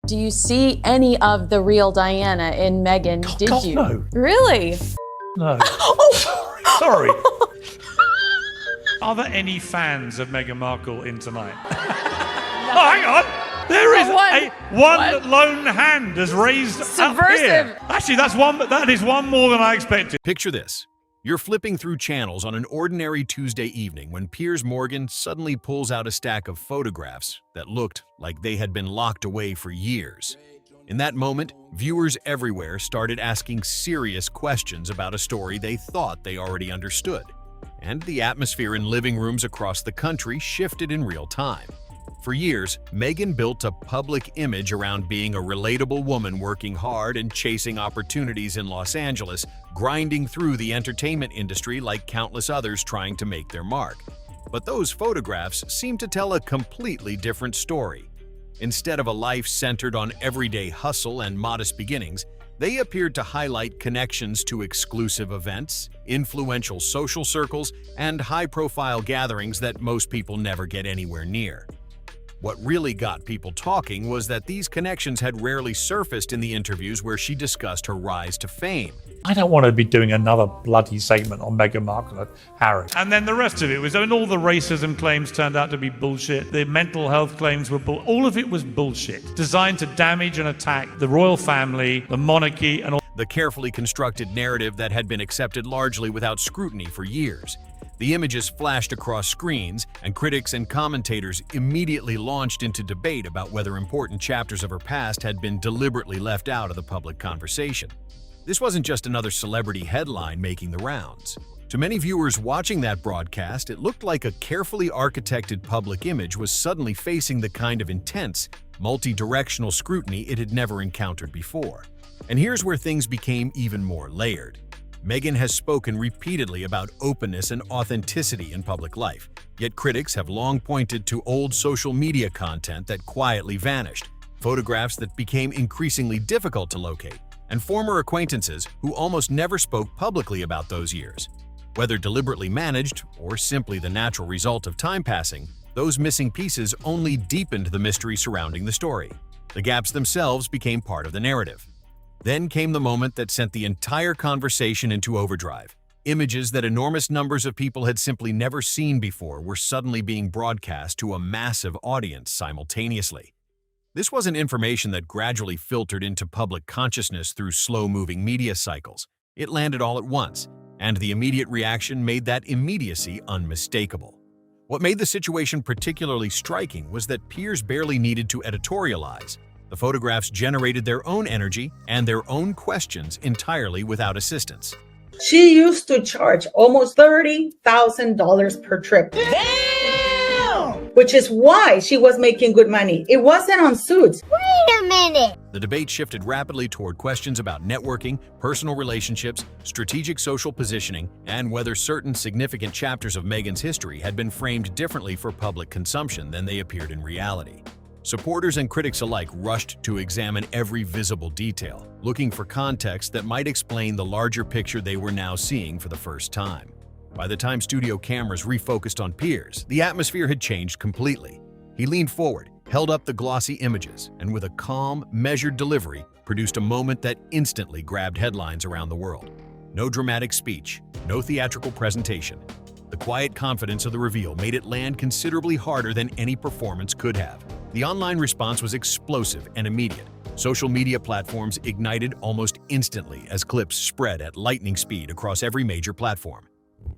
Do you see any of the real Diana in Meghan? Did God, you? no. Really? No. Oh. Sorry. Are there any fans of Meghan Markle in tonight? Oh, hang on. There is one lone hand has raised up here. Actually, that is one more than I expected. Picture this. You're flipping through channels on an ordinary Tuesday evening when Piers Morgan suddenly pulls out a stack of photographs that looked like they had been locked away for years. In that moment, viewers everywhere started asking serious questions about a story they thought they already understood. And the atmosphere in living rooms across the country shifted in real time. For years, Meghan built a public image around being a relatable woman working hard and chasing opportunities in Los Angeles, grinding through the entertainment industry like countless others trying to make their mark. But those photographs seem to tell a completely different story. Instead of a life centered on everyday hustle and modest beginnings, they appeared to highlight connections to exclusive events, influential social circles, and high-profile gatherings that most people never get anywhere near. What really got people talking was that these connections had rarely surfaced in the interviews where she discussed her rise to fame. I don't want to be doing another bloody segment on Meghan Markle and Harry. And then the rest of it was, all the racism claims turned out to be bullshit. The mental health claims were all of it was bullshit, designed to damage and attack the royal family, the monarchy, and all. The carefully constructed narrative that had been accepted largely without scrutiny for years. The images flashed across screens, and critics and commentators immediately launched into debate about whether important chapters of her past had been deliberately left out of the public conversation. This wasn't just another celebrity headline making the rounds. To many viewers watching that broadcast, it looked like a carefully architected public image was suddenly facing the kind of intense, multi-directional scrutiny it had never encountered before. And here's where things became even more layered. Meghan has spoken repeatedly about openness and authenticity in public life, yet critics have long pointed to old social media content that quietly vanished, photographs that became increasingly difficult to locate, and former acquaintances who almost never spoke publicly about those years. Whether deliberately managed or simply the natural result of time passing, those missing pieces only deepened the mystery surrounding the story. The gaps themselves became part of the narrative. Then came the moment that sent the entire conversation into overdrive. Images that enormous numbers of people had simply never seen before were suddenly being broadcast to a massive audience simultaneously. This wasn't information that gradually filtered into public consciousness through slow-moving media cycles. It landed all at once, and the immediate reaction made that immediacy unmistakable. What made the situation particularly striking was that Piers barely needed to editorialize. The photographs generated their own energy and their own questions entirely without assistance. She used to charge almost $30,000 per trip. Damn! Which is why she was making good money. It wasn't on suits. Wait a minute! The debate shifted rapidly toward questions about networking, personal relationships, strategic social positioning, and whether certain significant chapters of Meghan's history had been framed differently for public consumption than they appeared in reality. Supporters and critics alike rushed to examine every visible detail, looking for context that might explain the larger picture they were now seeing for the first time. By the time studio cameras refocused on Piers, the atmosphere had changed completely. He leaned forward, held up the glossy images, and with a calm, measured delivery, produced a moment that instantly grabbed headlines around the world. No dramatic speech, no theatrical presentation. The quiet confidence of the reveal made it land considerably harder than any performance could have. The online response was explosive and immediate. Social media platforms ignited almost instantly as clips spread at lightning speed across every major platform.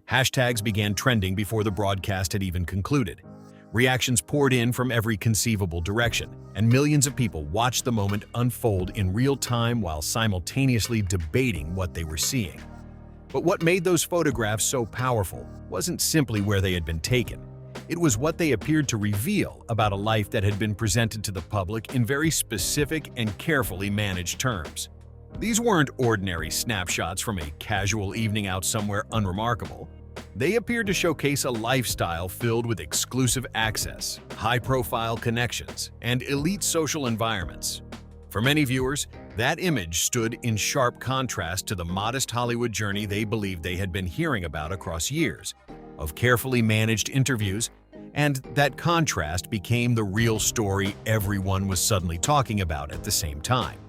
Hashtags began trending before the broadcast had even concluded. Reactions poured in from every conceivable direction, and millions of people watched the moment unfold in real time while simultaneously debating what they were seeing. But what made those photographs so powerful wasn't simply where they had been taken. It was what they appeared to reveal about a life that had been presented to the public in very specific and carefully managed terms. These weren't ordinary snapshots from a casual evening out somewhere unremarkable. They appeared to showcase a lifestyle filled with exclusive access, high-profile connections, and elite social environments. For many viewers, that image stood in sharp contrast to the modest Hollywood journey they believed they had been hearing about across years, of carefully managed interviews And that contrast became the real story everyone was suddenly talking about at the same time.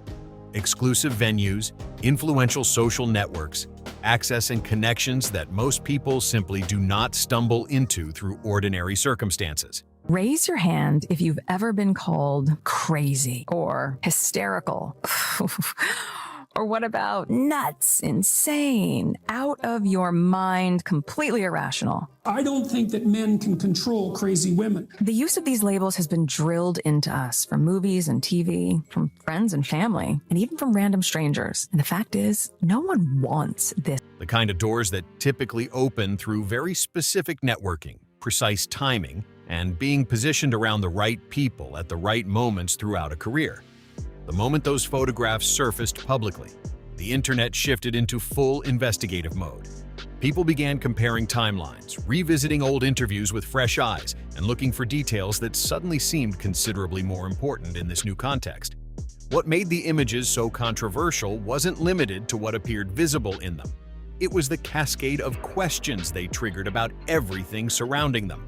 Exclusive venues, influential social networks, access and connections that most people simply do not stumble into through ordinary circumstances. Raise your hand if you've ever been called crazy or hysterical. Or what about nuts, insane, out of your mind, completely irrational? I don't think that men can control crazy women. The use of these labels has been drilled into us from movies and TV, from friends and family, and even from random strangers. And the fact is, no one wants this. The kind of doors that typically open through very specific networking, precise timing, and being positioned around the right people at the right moments throughout a career. The moment those photographs surfaced publicly, the internet shifted into full investigative mode. People began comparing timelines, revisiting old interviews with fresh eyes, and looking for details that suddenly seemed considerably more important in this new context. What made the images so controversial wasn't limited to what appeared visible in them. It was the cascade of questions they triggered about everything surrounding them.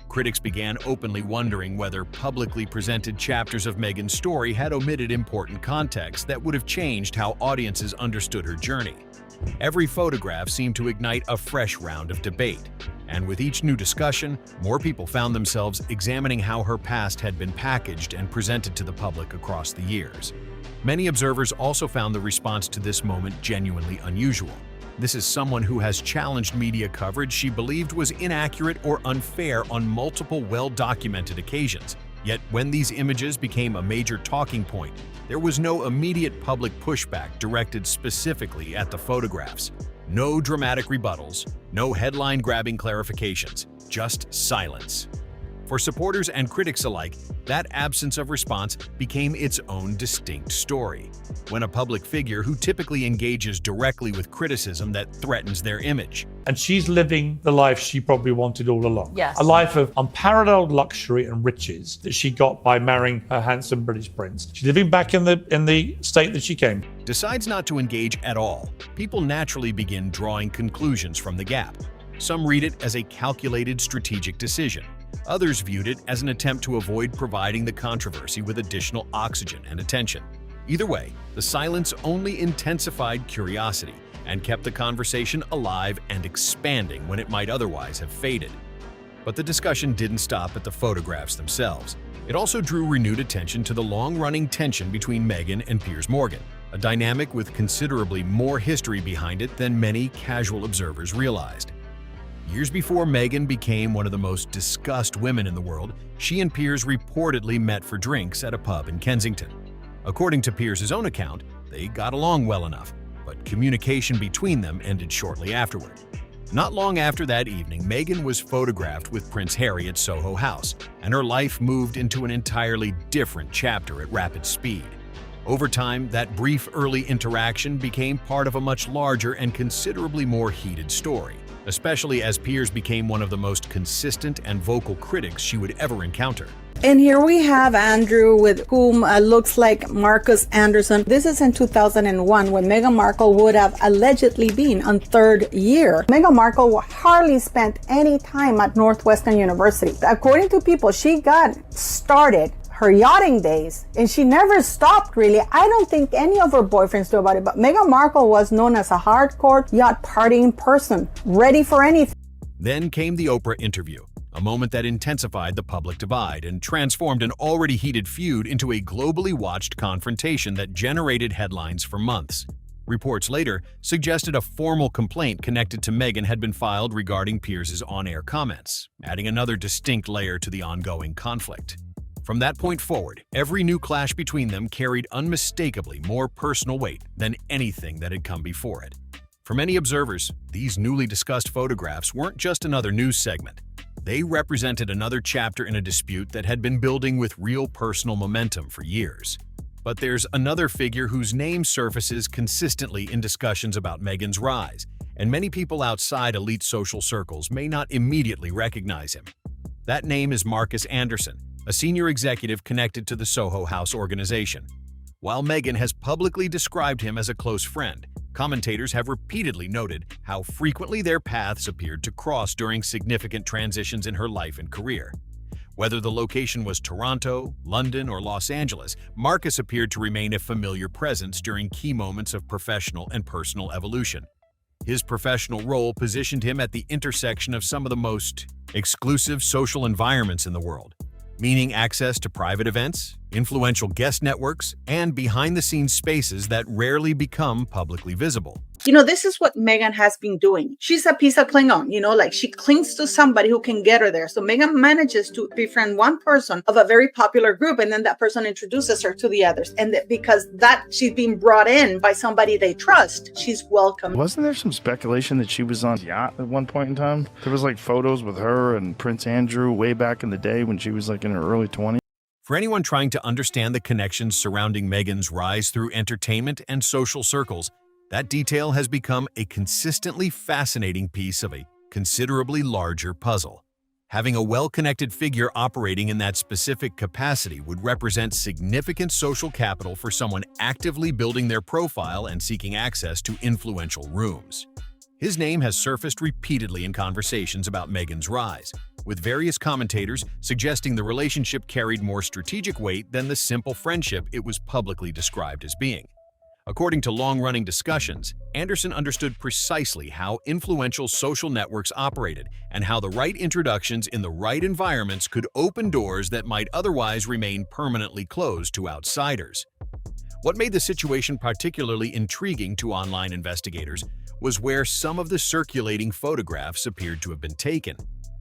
Critics began openly wondering whether publicly presented chapters of Meghan's story had omitted important context that would have changed how audiences understood her journey. Every photograph seemed to ignite a fresh round of debate, and with each new discussion, more people found themselves examining how her past had been packaged and presented to the public across the years. Many observers also found the response to this moment genuinely unusual. This is someone who has challenged media coverage she believed was inaccurate or unfair on multiple well-documented occasions. Yet when these images became a major talking point, there was no immediate public pushback directed specifically at the photographs. No dramatic rebuttals, no headline-grabbing clarifications, just silence. For supporters and critics alike, that absence of response became its own distinct story. When a public figure who typically engages directly with criticism that threatens their image. And she's living the life she probably wanted all along. Yes. A life of unparalleled luxury and riches that she got by marrying her handsome British prince. She's living back in the state that she came. Decides not to engage at all. People naturally begin drawing conclusions from the gap. Some read it as a calculated strategic decision. Others viewed it as an attempt to avoid providing the controversy with additional oxygen and attention. Either way, the silence only intensified curiosity and kept the conversation alive and expanding when it might otherwise have faded. But the discussion didn't stop at the photographs themselves. It also drew renewed attention to the long-running tension between Meghan and Piers Morgan, a dynamic with considerably more history behind it than many casual observers realized. Years before Meghan became one of the most discussed women in the world, she and Piers reportedly met for drinks at a pub in Kensington. According to Piers' own account, they got along well enough, but communication between them ended shortly afterward. Not long after that evening, Meghan was photographed with Prince Harry at Soho House, and her life moved into an entirely different chapter at rapid speed. Over time, that brief early interaction became part of a much larger and considerably more heated story, especially as Piers became one of the most consistent and vocal critics she would ever encounter. And here we have Andrew, with whom looks like Marcus Anderson. This is in 2001, when Meghan Markle would have allegedly been on third year. Meghan Markle hardly spent any time at Northwestern University. According to people, she got started her yachting days, and she never stopped, really. I don't think any of her boyfriends knew about it, but Meghan Markle was known as a hardcore yacht partying person, ready for anything. Then came the Oprah interview, a moment that intensified the public divide and transformed an already heated feud into a globally watched confrontation that generated headlines for months. Reports later suggested a formal complaint connected to Meghan had been filed regarding Piers' on-air comments, adding another distinct layer to the ongoing conflict. From that point forward, every new clash between them carried unmistakably more personal weight than anything that had come before it. For many observers, these newly discussed photographs weren't just another news segment. They represented another chapter in a dispute that had been building with real personal momentum for years. But there's another figure whose name surfaces consistently in discussions about Meghan's rise, and many people outside elite social circles may not immediately recognize him. That name is Marcus Anderson, a senior executive connected to the Soho House organization. While Meghan has publicly described him as a close friend, Commentators have repeatedly noted how frequently their paths appeared to cross during significant transitions in her life and career. Whether the location was Toronto, London, or Los Angeles, Marcus appeared to remain a familiar presence during key moments of professional and personal evolution. His professional role positioned him at the intersection of some of the most exclusive social environments in the world, meaning access to private events, influential guest networks, and behind-the-scenes spaces that rarely become publicly visible. You know, this is what Meghan has been doing. She's a piece of Klingon, you know, like she clings to somebody who can get her there. So Meghan manages to befriend one person of a very popular group, and then that person introduces her to the others. And because that she's being brought in by somebody they trust, she's welcome. Wasn't there some speculation that she was on Yacht at one point in time? There was like photos with her and Prince Andrew way back in the day when she was like in her early 20s. For anyone trying to understand the connections surrounding Meghan's rise through entertainment and social circles, that detail has become a consistently fascinating piece of a considerably larger puzzle. Having a well-connected figure operating in that specific capacity would represent significant social capital for someone actively building their profile and seeking access to influential rooms. His name has surfaced repeatedly in conversations about Meghan's rise, with various commentators suggesting the relationship carried more strategic weight than the simple friendship it was publicly described as being. According to long-running discussions, Anderson understood precisely how influential social networks operated and how the right introductions in the right environments could open doors that might otherwise remain permanently closed to outsiders. What made the situation particularly intriguing to online investigators was where some of the circulating photographs appeared to have been taken.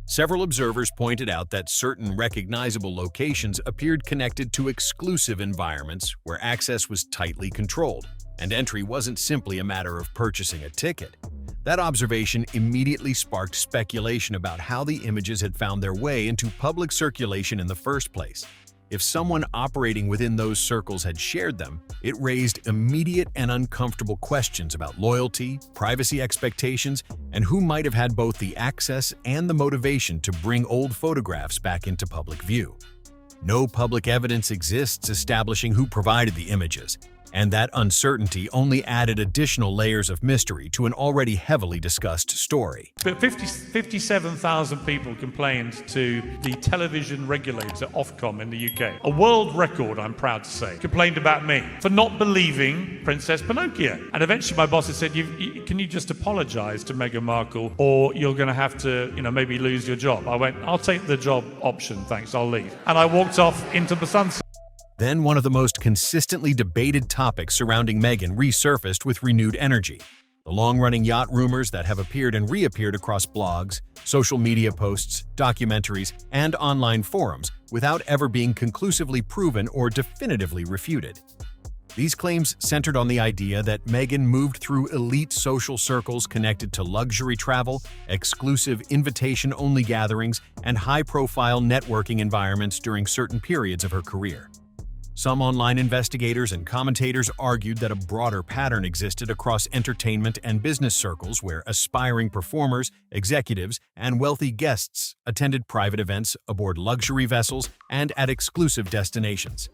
Several observers pointed out that certain recognizable locations appeared connected to exclusive environments where access was tightly controlled, and entry wasn't simply a matter of purchasing a ticket. That observation immediately sparked speculation about how the images had found their way into public circulation in the first place. If someone operating within those circles had shared them, it raised immediate and uncomfortable questions about loyalty, privacy expectations, and who might have had both the access and the motivation to bring old photographs back into public view. No public evidence exists establishing who provided the images, and that uncertainty only added additional layers of mystery to an already heavily discussed story. But 57,000 people complained to the television regulator, Ofcom, in the UK. A world record, I'm proud to say, complained about me for not believing Princess Pinocchio. And eventually my boss had said, can you just apologize to Meghan Markle, or you're going to have to, maybe lose your job. I went, I'll take the job option, thanks, I'll leave. And I walked off into the sunset. Then one of the most consistently debated topics surrounding Meghan resurfaced with renewed energy. The long-running yacht rumors that have appeared and reappeared across blogs, social media posts, documentaries, and online forums without ever being conclusively proven or definitively refuted. These claims centered on the idea that Meghan moved through elite social circles connected to luxury travel, exclusive invitation-only gatherings, and high-profile networking environments during certain periods of her career. Some online investigators and commentators argued that a broader pattern existed across entertainment and business circles where aspiring performers, executives, and wealthy guests attended private events aboard luxury vessels and at exclusive destinations.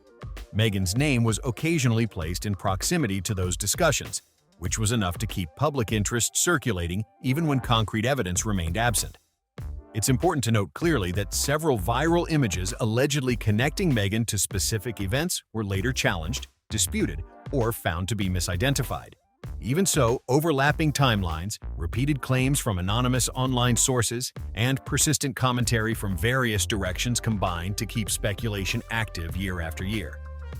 Meghan's name was occasionally placed in proximity to those discussions, which was enough to keep public interest circulating even when concrete evidence remained absent. It's important to note clearly that several viral images allegedly connecting Meghan to specific events were later challenged, disputed, or found to be misidentified. Even so, overlapping timelines, repeated claims from anonymous online sources, and persistent commentary from various directions combined to keep speculation active year after year.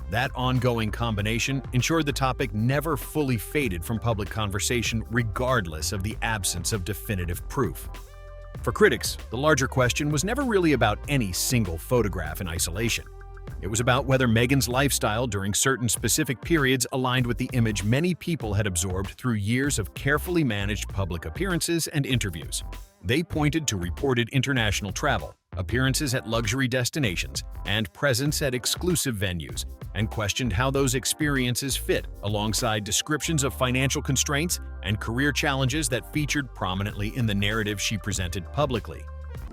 That ongoing combination ensured the topic never fully faded from public conversation regardless of the absence of definitive proof. For critics, the larger question was never really about any single photograph in isolation. It was about whether Meghan's lifestyle during certain specific periods aligned with the image many people had absorbed through years of carefully managed public appearances and interviews. They pointed to reported international travel, appearances at luxury destinations, and presence at exclusive venues, and questioned how those experiences fit alongside descriptions of financial constraints and career challenges that featured prominently in the narrative she presented publicly.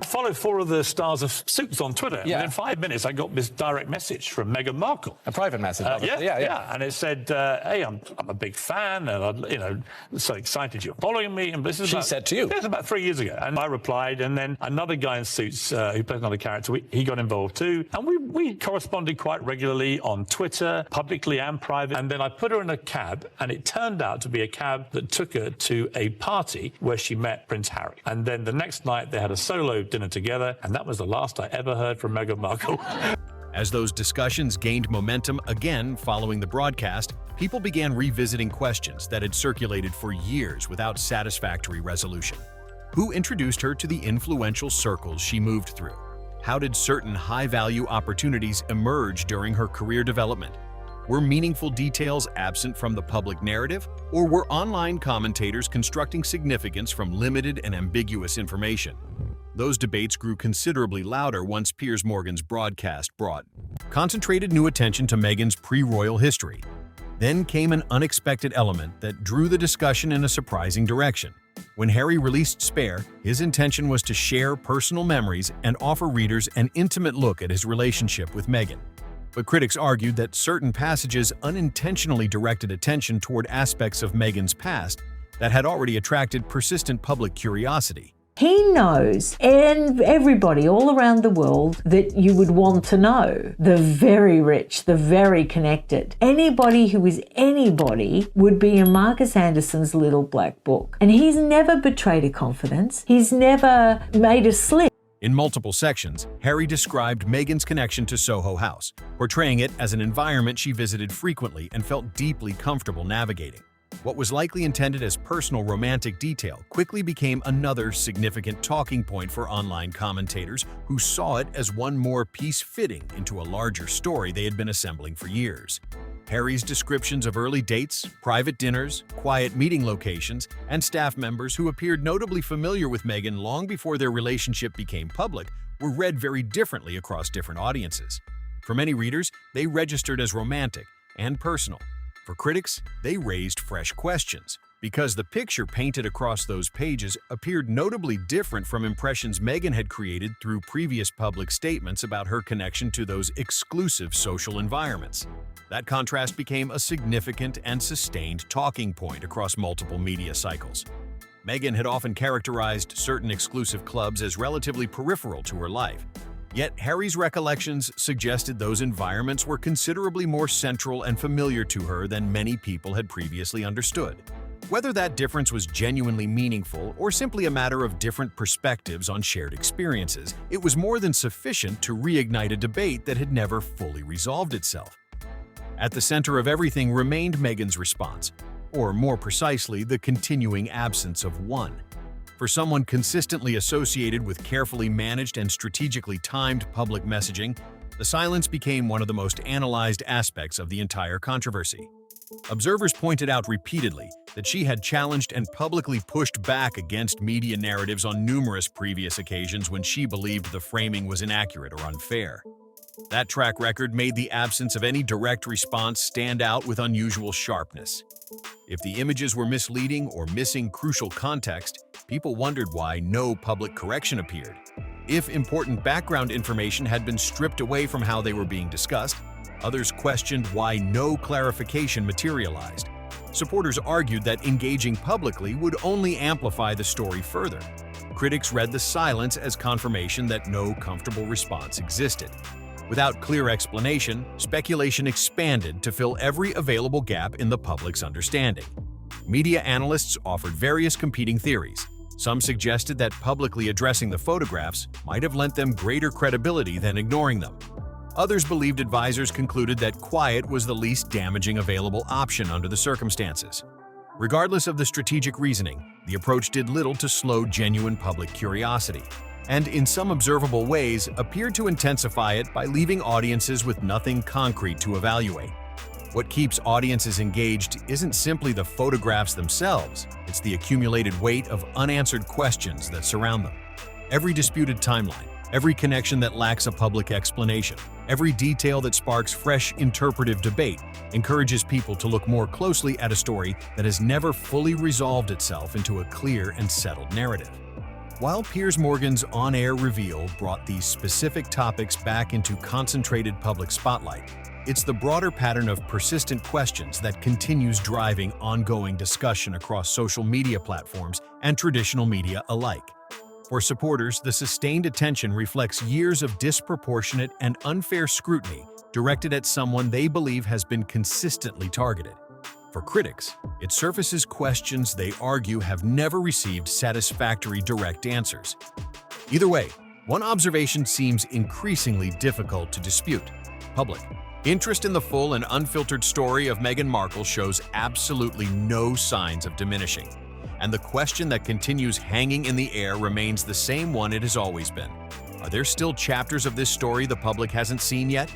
I followed 4 of the stars of Suits on Twitter. Yeah. And in 5 minutes, I got this direct message from Meghan Markle. A private message. Yeah. And it said, "Hey, I'm a big fan, and so excited you're following me." And this is She said to you. This is about 3 years ago, and I replied, and then another guy in Suits who plays another character, he got involved too, and we corresponded quite regularly on Twitter, publicly and private. And then I put her in a cab, and it turned out to be a cab that took her to a party where she met Prince Harry. And then the next night they had a solo dinner together, and that was the last I ever heard from Meghan Markle. As those discussions gained momentum again following the broadcast, people began revisiting questions that had circulated for years without satisfactory resolution. Who introduced her to the influential circles she moved through? How did certain high-value opportunities emerge during her career development? Were meaningful details absent from the public narrative, or were online commentators constructing significance from limited and ambiguous information? Those debates grew considerably louder once Piers Morgan's broadcast brought concentrated new attention to Meghan's pre-royal history. Then came an unexpected element that drew the discussion in a surprising direction. When Harry released Spare, his intention was to share personal memories and offer readers an intimate look at his relationship with Meghan. But critics argued that certain passages unintentionally directed attention toward aspects of Meghan's past that had already attracted persistent public curiosity. He knows, and everybody all around the world, that you would want to know. The very rich, the very connected. Anybody who is anybody would be in Marcus Anderson's little black book. And he's never betrayed a confidence. He's never made a slip. In multiple sections, Harry described Meghan's connection to Soho House, portraying it as an environment she visited frequently and felt deeply comfortable navigating. What was likely intended as personal romantic detail quickly became another significant talking point for online commentators who saw it as one more piece fitting into a larger story they had been assembling for years. Harry's descriptions of early dates, private dinners, quiet meeting locations, and staff members who appeared notably familiar with Meghan long before their relationship became public were read very differently across different audiences. For many readers, they registered as romantic and personal. For critics, they raised fresh questions, because the picture painted across those pages appeared notably different from impressions Meghan had created through previous public statements about her connection to those exclusive social environments. That contrast became a significant and sustained talking point across multiple media cycles. Meghan had often characterized certain exclusive clubs as relatively peripheral to her life. Yet Harry's recollections suggested those environments were considerably more central and familiar to her than many people had previously understood. Whether that difference was genuinely meaningful or simply a matter of different perspectives on shared experiences, it was more than sufficient to reignite a debate that had never fully resolved itself. At the center of everything remained Meghan's response, or more precisely, the continuing absence of one. For someone consistently associated with carefully managed and strategically timed public messaging, the silence became one of the most analyzed aspects of the entire controversy. Observers pointed out repeatedly that she had challenged and publicly pushed back against media narratives on numerous previous occasions when she believed the framing was inaccurate or unfair. That track record made the absence of any direct response stand out with unusual sharpness. If the images were misleading or missing crucial context, people wondered why no public correction appeared. If important background information had been stripped away from how they were being discussed, others questioned why no clarification materialized. Supporters argued that engaging publicly would only amplify the story further. Critics read the silence as confirmation that no comfortable response existed. Without clear explanation, speculation expanded to fill every available gap in the public's understanding. Media analysts offered various competing theories. Some suggested that publicly addressing the photographs might have lent them greater credibility than ignoring them. Others believed advisors concluded that quiet was the least damaging available option under the circumstances. Regardless of the strategic reasoning, the approach did little to slow genuine public curiosity, and in some observable ways appeared to intensify it by leaving audiences with nothing concrete to evaluate. What keeps audiences engaged isn't simply the photographs themselves, it's the accumulated weight of unanswered questions that surround them. Every disputed timeline, every connection that lacks a public explanation, every detail that sparks fresh interpretive debate encourages people to look more closely at a story that has never fully resolved itself into a clear and settled narrative. While Piers Morgan's on-air reveal brought these specific topics back into concentrated public spotlight, it's the broader pattern of persistent questions that continues driving ongoing discussion across social media platforms and traditional media alike. For supporters, the sustained attention reflects years of disproportionate and unfair scrutiny directed at someone they believe has been consistently targeted. For critics, it surfaces questions they argue have never received satisfactory direct answers. Either way, one observation seems increasingly difficult to dispute. Public interest in the full and unfiltered story of Meghan Markle shows absolutely no signs of diminishing. And the question that continues hanging in the air remains the same one it has always been. Are there still chapters of this story the public hasn't seen yet?